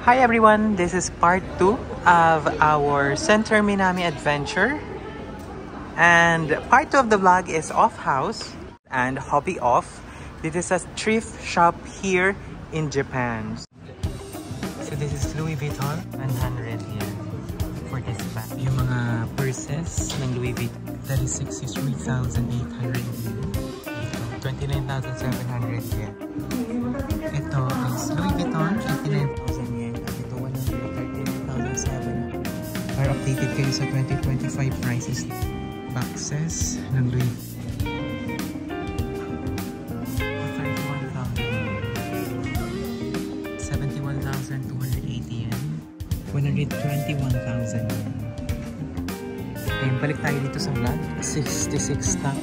Hi everyone, this is part 2 of our Center Minami adventure. And part 2 of the vlog is Off House and Hobby Off. This is a thrift shop here in Japan. So this is Louis Vuitton, 100 yen for this bag. Yung mga purses ng Louis Vuitton, 36 is 3,800 yen. Ito, 29,700 yen. Ito is Louis Vuitton, 89,000 yen. At ito, 139,700. Are updated kayo sa 2025 prices. Boxes ng Louis Vuitton. 71,280 yen. 121,000 yen. Ayun, balik tayo dito sa vlog. 66 stock.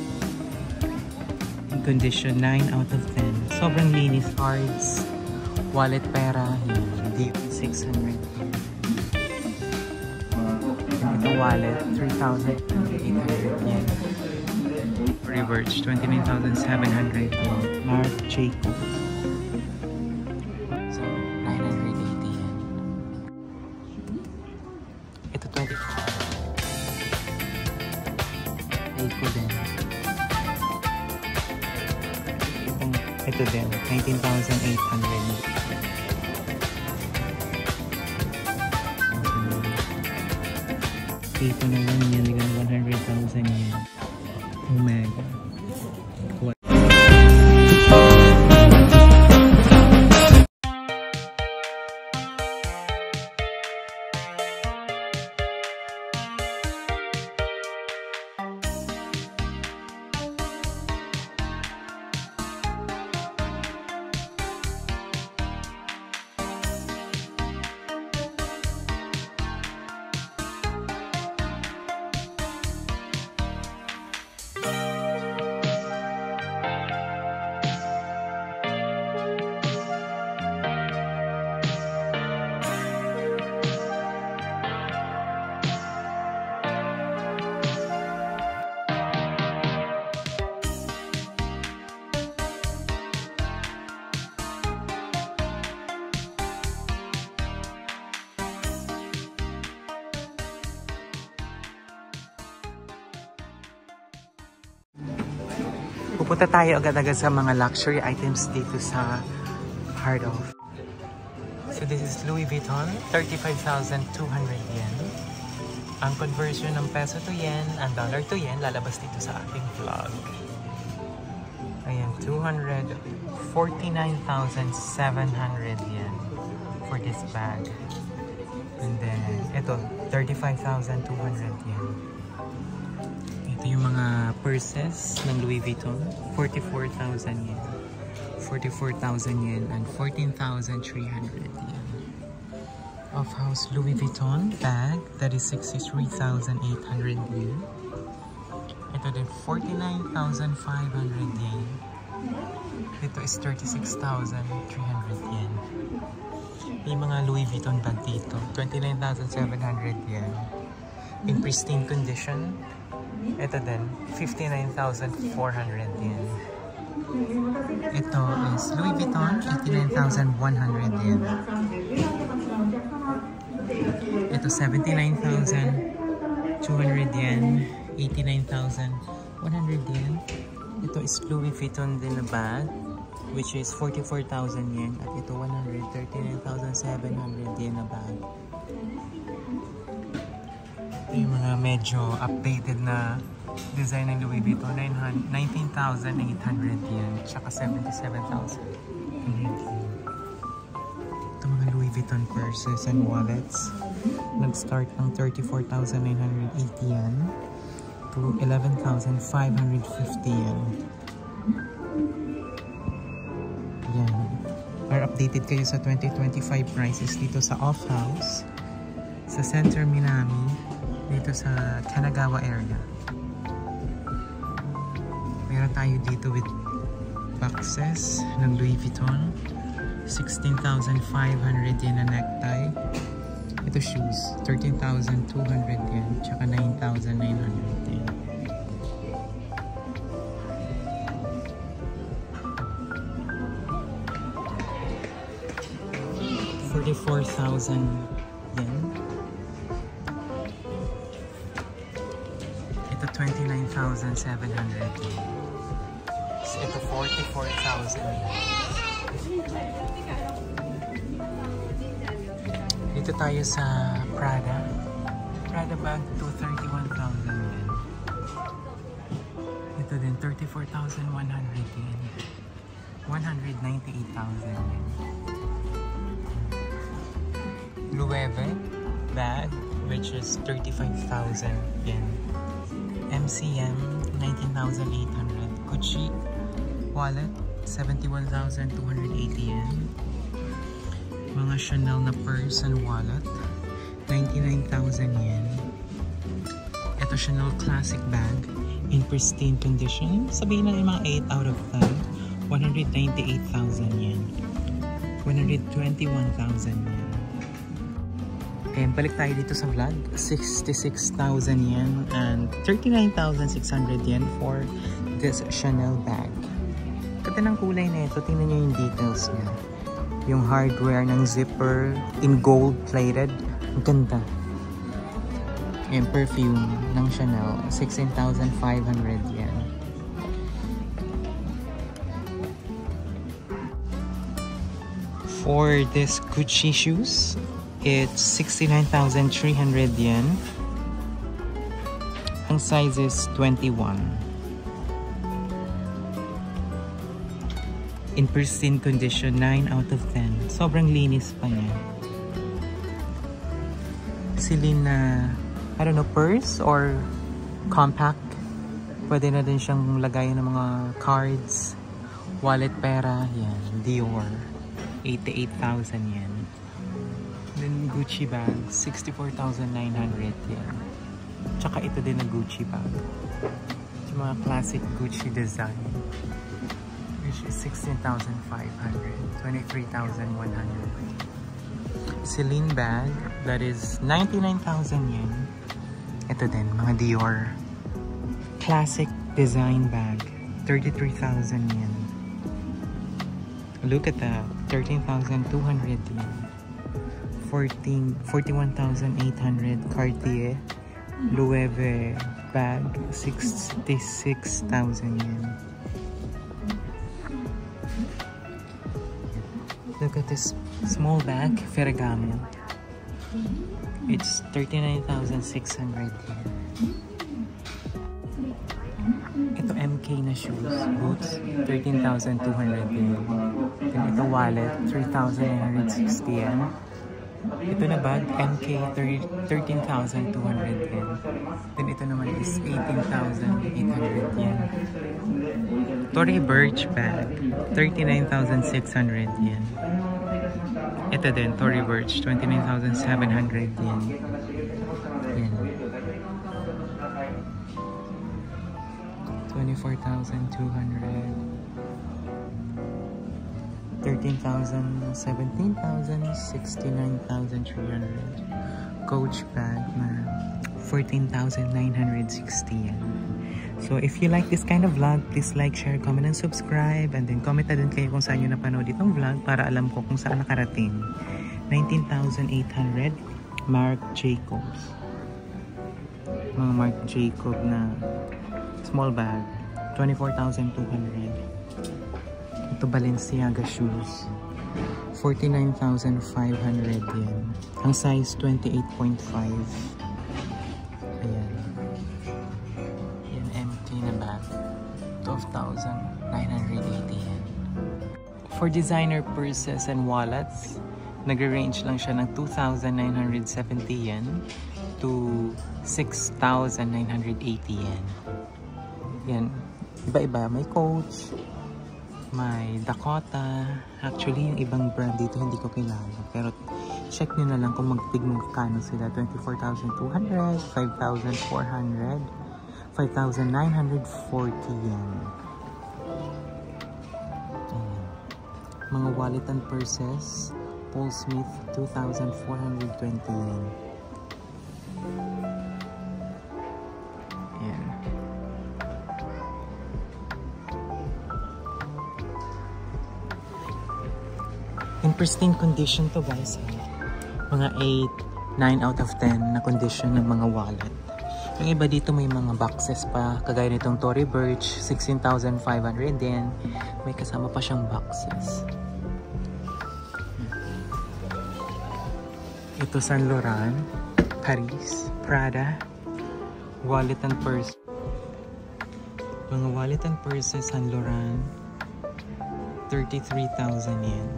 In condition, 9 out of 10. Sobrang linis. Cards, wallet, pera. Hindi, 600. Ito wallet, 3,800 yen. Reverse, 29,700 yen. Marc Jacobs. So, 980 yen. Ito, 20. Seiko din. Ito din, 19,800. Ito naman yan, 100,000 yen. Omega. Pupunta tayo agad-agad sa mga luxury items dito sa Heart of. So this is Louis Vuitton, 35,200 yen. Ang conversion ng peso to yen, ang dollar to yen, lalabas dito sa ating vlog. Ayan, 249,700 yen for this bag. And then, ito, 35,200 yen. Yung mga purses ng Louis Vuitton, 44,000 yen. 44,000 yen and 14,300 yen. Off House Louis Vuitton bag, 36 is 3,800 yen. Ito din, 49,500 yen. Ito is 36,300 yen. Yung mga Louis Vuitton bag dito, 29,700 yen. In pristine condition. Ito din, 59,400 yen. Ito is Louis Vuitton, 89,100 yen. Ito, 79,200 yen, 89,100 yen. Ito is Louis Vuitton din na bag, which is 44,000 yen. At ito, 139,700 yen na bag. Yung mga medyo updated na design ng Louis Vuitton, 19,800 yen, tsaka 77,000 yen. Ito mga Louis Vuitton purses and wallets, nag-start ng 34,980 yen to 11,550 yen. Yan. Are updated kayo sa 2025 prices dito sa Off House, sa Center Minami, dito sa Kanagawa area. Meron tayo dito with boxes ng Louis Vuitton, 16,500 yen na necktie. Ito shoes, 13,200 yen, tsaka 9,900 yen. For 34,000 yen. Ito 29,700 yen. Ito 44,000 yen. Dito tayo sa Prada. Prada bag to 31,000 yen. Ito din 34,100 yen. 198,000 yen. Louis bag, which is 35,000 yen. MCM 19,800. Gucci wallet 71,280 yen. Mga Chanel na purse and wallet 99,000 yen. Ito Chanel classic bag in pristine condition. Sabihin na yung mga 8 out of 10. 198,000 yen. 121,000 yen. And balik tayo dito sa vlog. 66,000 yen and 39,600 yen for this Chanel bag. Ganda ng kulay na ito. Tingnan nyo yung details niya. Yung hardware ng zipper in gold plated. Ang ganda. And perfume ng Chanel. 16,500 yen. For this Gucci shoes, it's 69,300 yen. Ang size is 21. In pristine condition, 9 out of 10. Sobrang linis pa niya. Celine na, I don't know, purse or compact. Pwede na din siyang lagayan ng mga cards, wallet, pera. Yan, Dior. 88,000 yen. Then Gucci bag, 64,900 yen. Tsaka ito din na Gucci bag. Yung mga classic Gucci design. Which is 16,500. 23,100. Celine bag, that is 99,000 yen. Ito din, mga Dior. Classic design bag, 33,000 yen. Look at that, 13,200 yen. 41,800 Cartier Louis bag, 66,000 yen. Look at this small bag, Ferragamo. It's 39,600 yen. Ito MK na shoes, boots, 13,200 yen. Then ito wallet, 3,960 yen. Ito na bag, MK, 13,200 yen. Then ito naman is 18,800 yen. Tory Burch bag, 39,600 yen. Ito din, Tory Burch, 29,700 yen. Yan. 24,200. 13,000, 17,000, 69,300. Coach bag na 14,960 yen. So if you like this kind of vlog, please like, share, comment, and subscribe. And then comment na din kayo kung saan nyo napanood itong vlog para alam ko kung saan nakarating. 19,800 Marc Jacobs. Mga Marc Jacob na small bag. 24,200. Ito Balenciaga shoes. 49,500 yen. Ang size 28.5. Ayan. Yan MK na bag. 12,980 yen. For designer purses and wallets, nag-range lang siya ng 2,970 yen to 6,980 yen. Yan. Iba-iba. May Coach, may Dakota. Actually, yung ibang brand dito hindi ko kilala. Pero check nyo na lang kung magtigmong kano sila. 24,200, 5,400, 5,940 yen. Ayan. Mga wallet and purses, Paul Smith, 2,420 yen. Ayan. In pristine condition to guys. Mga 8, 9 out of 10 na condition ng mga wallet. Yung iba dito may mga boxes pa. Kagaya nitong Tory Burch, 16,500 din. May kasama pa siyang boxes. Ito Saint Laurent, Paris, Prada, wallet and purse. Mga wallet and purses Saint Laurent, 33,000 yen.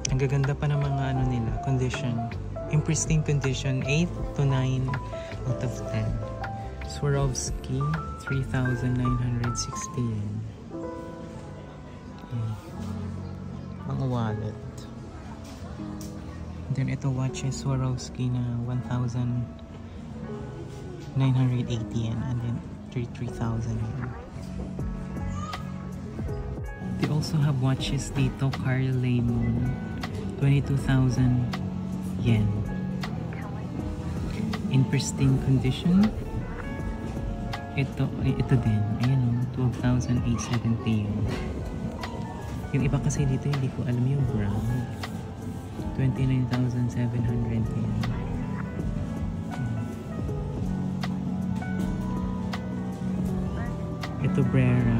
Ang gaganda pa ng mga ano nila, condition. In pristine condition, 8 to 9 out of 10. Swarovski, 3,960 yen. Mga wallet. Then ito watches Swarovski na 1,980 yen and then 3,000 yen. They also have watches dito, Carl Lemon, 22,000 yen. In pristine condition. Ito din. Ayan o, 12,870 yen. Yung iba kasi dito hindi ko alam yung brand. 29,700 yen. Ito Brera.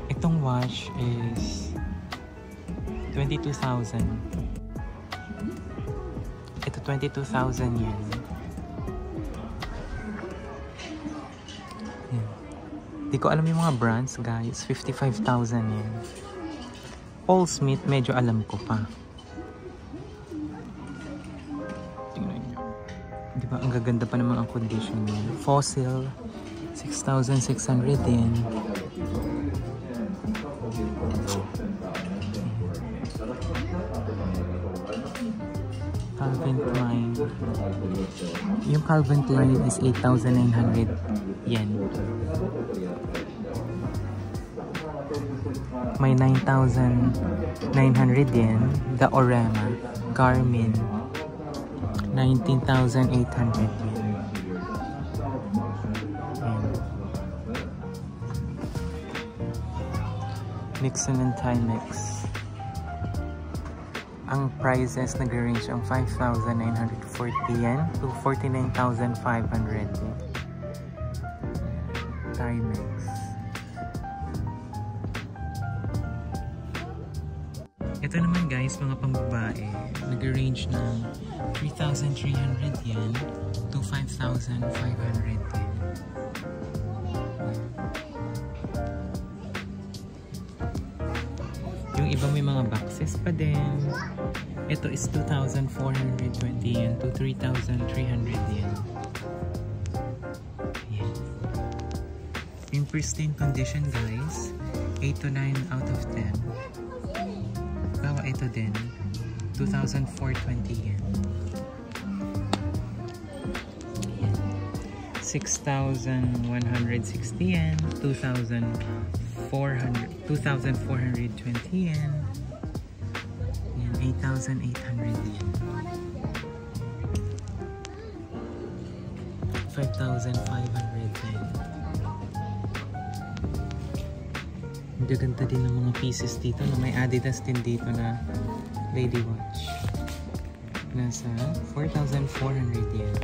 Itong watch is 22,000. Ito 22,000 yen. Di ko alam yung mga brands guys. 55,000 yen. Paul Smith medyo alam ko pa. Tingnan nyo. Diba ang gaganda pa naman ang condition niya. Fossil 6,600 yen. Calvin Klein. Yung Calvin Klein is 8,900 yen. May 9,900 yen. The Orema Garmin, 19,800 yen. Nixon and Timex. Ang prices nag-range ang 5,940 yen to 49,500 yen. Timex. Ito naman guys, mga pambabae, nag-range ng 3,300 yen to 5,500 yen. Yung iba may mga boxes pa din. Ito is 2,420 yen to 3,300 yen. Ayan. In pristine condition guys, 8 to 9 out of 10. Bawa ito din, 2,420 yen. 6,160 yen, 2,420 yen, and 8,800 yen. 5,500 yen. Gaganda din ng mga pieces dito na may Adidas din dito na lady watch. Nasa 4,400 yen.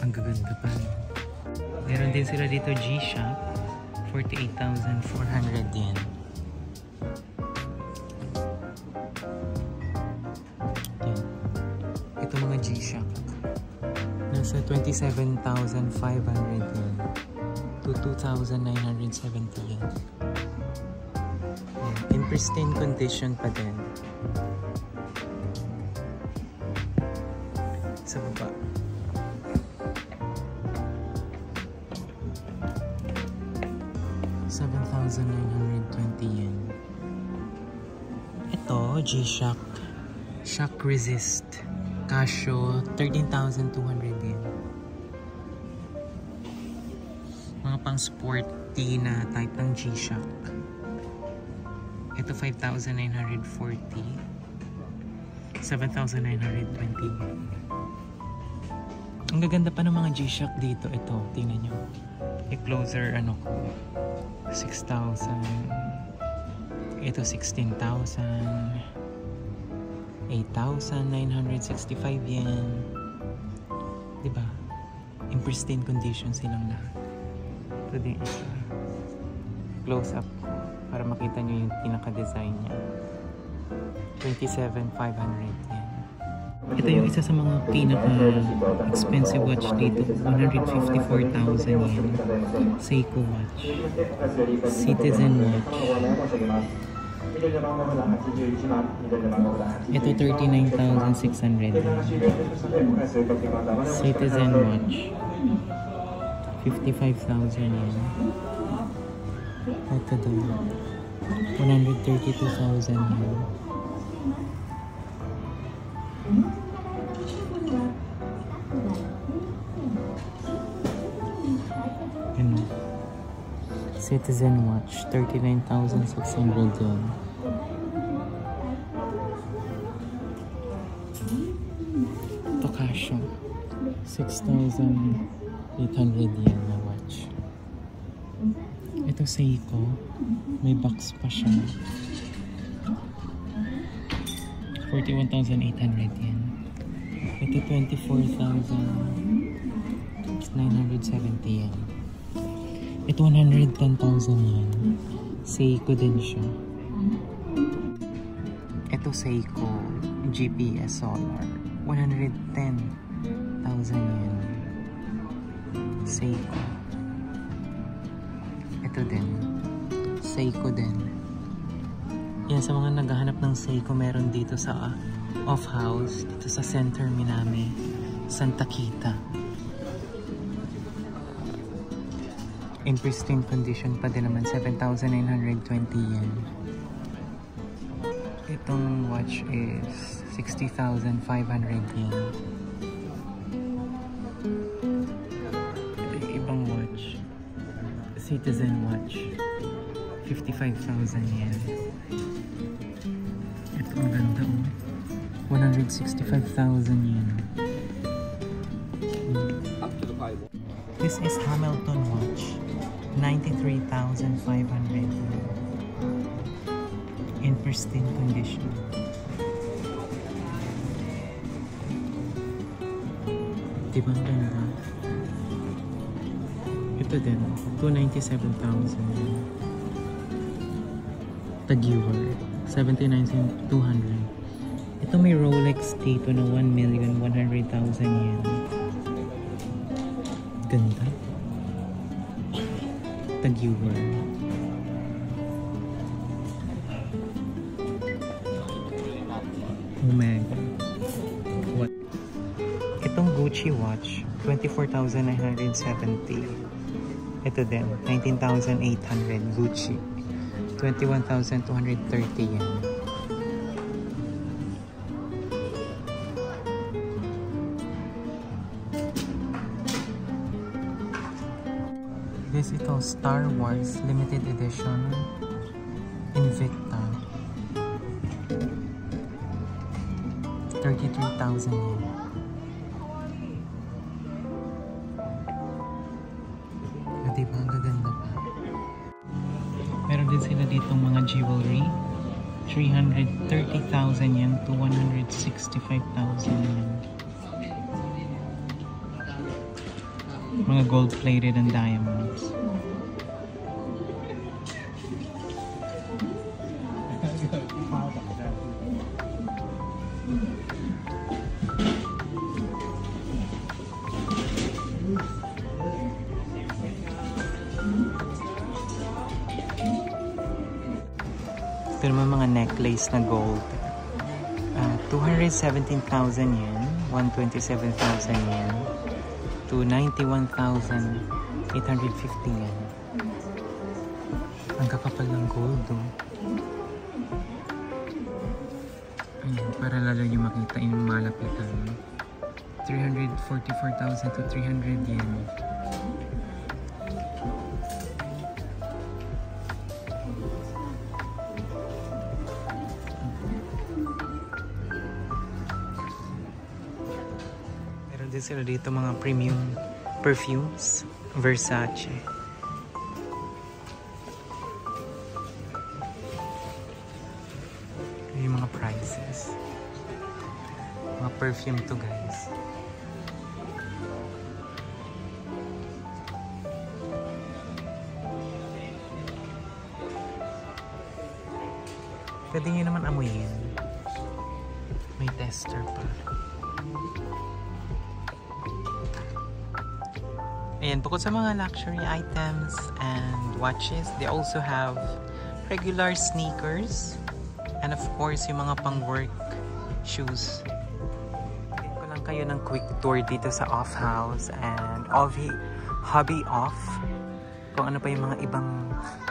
Ang gaganda pa. Meron din sila dito G-Shock, 48,400 yen. Yan. Ito mga G-Shock. Nasa 27,500 yen to 2,970 yen. Yan. In pristine condition pa din. Sa baba. yen. Ito, G-Shock. Shock Resist. Casio, 13,200 yen. Mga pang sporty na type ng G-Shock. Ito, 5,940. 7,920 yen. Ang gaganda pa ng mga G-Shock dito. Ito, tingnan nyo. I-closer, ano ko, 6,000. Ito, 16,000. 8,965 yen. Diba? In pristine condition silang lahat. Ito din isa. Close up ko para makita nyo yung pinaka-design niya. 27,500 yen. Ito yung isa sa mga pinaka-expensive watch dito. 154,000 yen. Seiko watch. Citizen watch. Ito 39,600 yen. Citizen watch. 55,000 yen. Ito doon. 132,000 yen. Citizen watch, 39,600 yen. Casio, 6,800 yen na watch. Ito Seiko, may box pa siya. 41,800 yen. Ito 24,970 yen. Ito 110,000 yen. Seiko din siya. Ito Seiko GPS Solar, 110,000 yen. Seiko. Ito din. Seiko din. Yan, sa mga naghahanap ng Seiko, meron dito sa off house, dito sa Center Minami, Santa Kita. In pristine condition pa din naman, 7,920 yen. Itong watch is 60,500 yen. Ito yung ibang watch. Citizen watch. 55,000 yen. Ito ang ganda oh. 165,000 yen. This is Hamilton watch. 93,500 yen. In pristine condition. Diba ang ganda? Ito din, 297,000. Tag-Heuer, 79,200. Ito may Rolex dito na 1,100,000 yen. Ganda. Tag-Heuer. Omega. What? Itong Gucci watch, 24,970. Ito din, 19,800 Gucci. 21,230 yen. This ito, Star Wars Limited Edition Invicta. 33,000 yen. Diba? Ang gaganda pa. Meron din sila ditong mga jewelry. 330,000 yen to 165,000 yen. Mga gold-plated and diamonds. Pero may mga necklace na gold. 217,000 yen, 127,000 yen, to 91,850 yen. Ang kakapal ng gold, oh. Ayan, para lalo nyo makita yung malapitan. 344,000 to 300 yen. din sila dito mga premium perfumes. Versace. Yung mga prices. Mga perfume to guys. Pwede nyo naman amuyin. May tester pa. Ayan, bukod sa mga luxury items and watches, they also have regular sneakers and of course yung mga pang-work shoes. Bigyan ko lang kayo ng quick tour dito sa Off House and Hobby Off. Kung ano pa yung mga ibang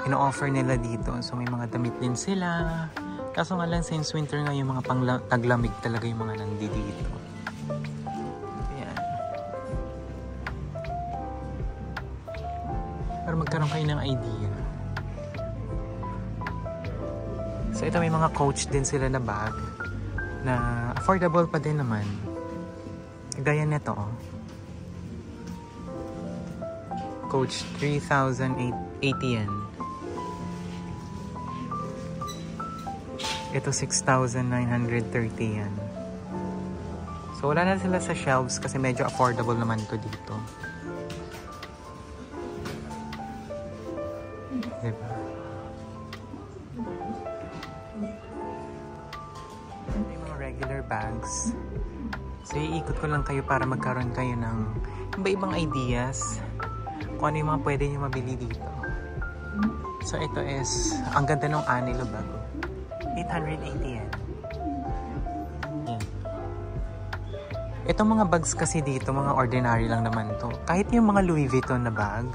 ino-offer nila dito. So may mga damit din sila. Kaso nga lang since winter nga yung mga pang-taglamig talaga yung mga nandito. Para magkaroon kayo ng idea. So ito may mga Coach din sila na bag na affordable pa din naman. Gaya nito. Coach 3,080 yen. Ito 6,930 yen. So wala na sila sa shelves kasi medyo affordable naman to dito. Diba? Yung mga regular bags. So iikot ko lang kayo para magkaroon kayo ng iba-ibang ideas kung ano yung mga pwede nyo mabili dito. So ito is, ang ganda ng Anilo bag. 880 yen. Yan. Itong mga bags kasi dito, mga ordinary lang naman to. Kahit yung mga Louis Vuitton na bag,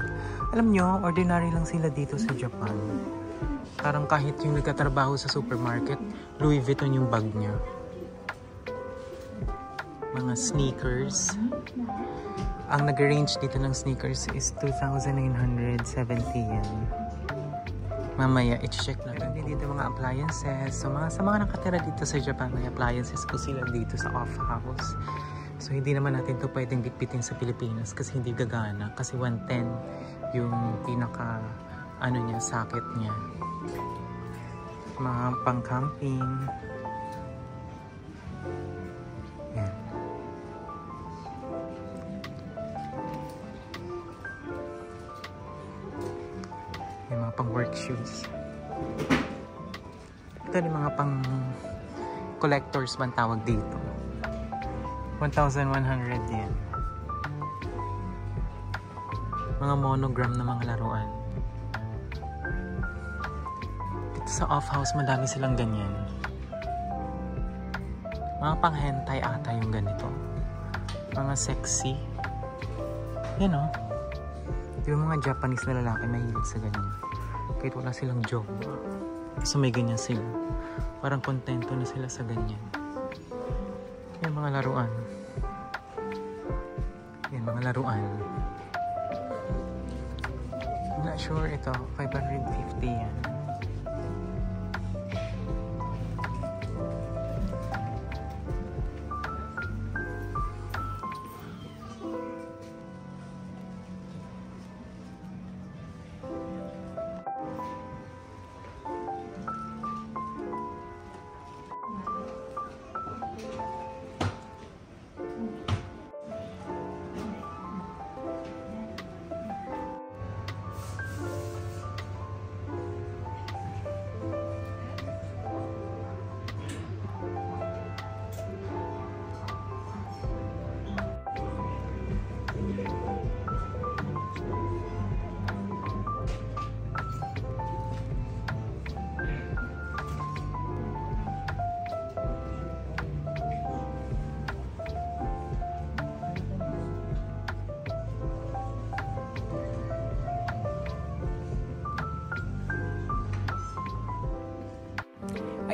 alam nyo, ordinary lang sila dito sa Japan. Parang kahit yung nagkatrabaho sa supermarket, Louis Vuitton yung bag niya. Mga sneakers. Ang nag-range dito ng sneakers is 2,970 yen. Mamaya, i-check na. Meron din dito mga appliances. So, sa mga nakatira dito sa Japan, may appliances po sila dito sa Off House. So, hindi naman natin to pwedeng bitbitin sa Pilipinas kasi hindi gagana. Kasi 110 yung pinaka, niya, socket niya. Mga pang-camping. Yan. Yung mga pang-work shoes. Ito yung mga pang-collectors bang tawag dito. 1,100 yen. Mga monogram na mga laruan. Dito sa Off House, madami silang ganyan. Mga pang-hentai ata yung ganito. Mga sexy. Yan o. Yung mga Japanese na lalaki mahilig sa ganyan. Kahit wala silang job. So may ganyan sila. Parang kontento na sila sa ganyan. Yung mga laruan. Yan, mga laruan. I'm not sure ito. 550 yan.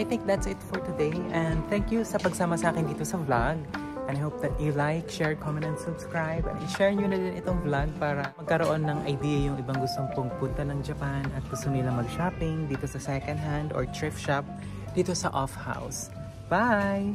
I think that's it for today and thank you sa pagsama sa akin dito sa vlog and I hope that you like, share, comment, and subscribe and i-share nyo na din itong vlog para magkaroon ng idea yung ibang gustong punta ng Japan at gusto nila mag-shopping dito sa second hand or thrift shop dito sa Off House. Bye!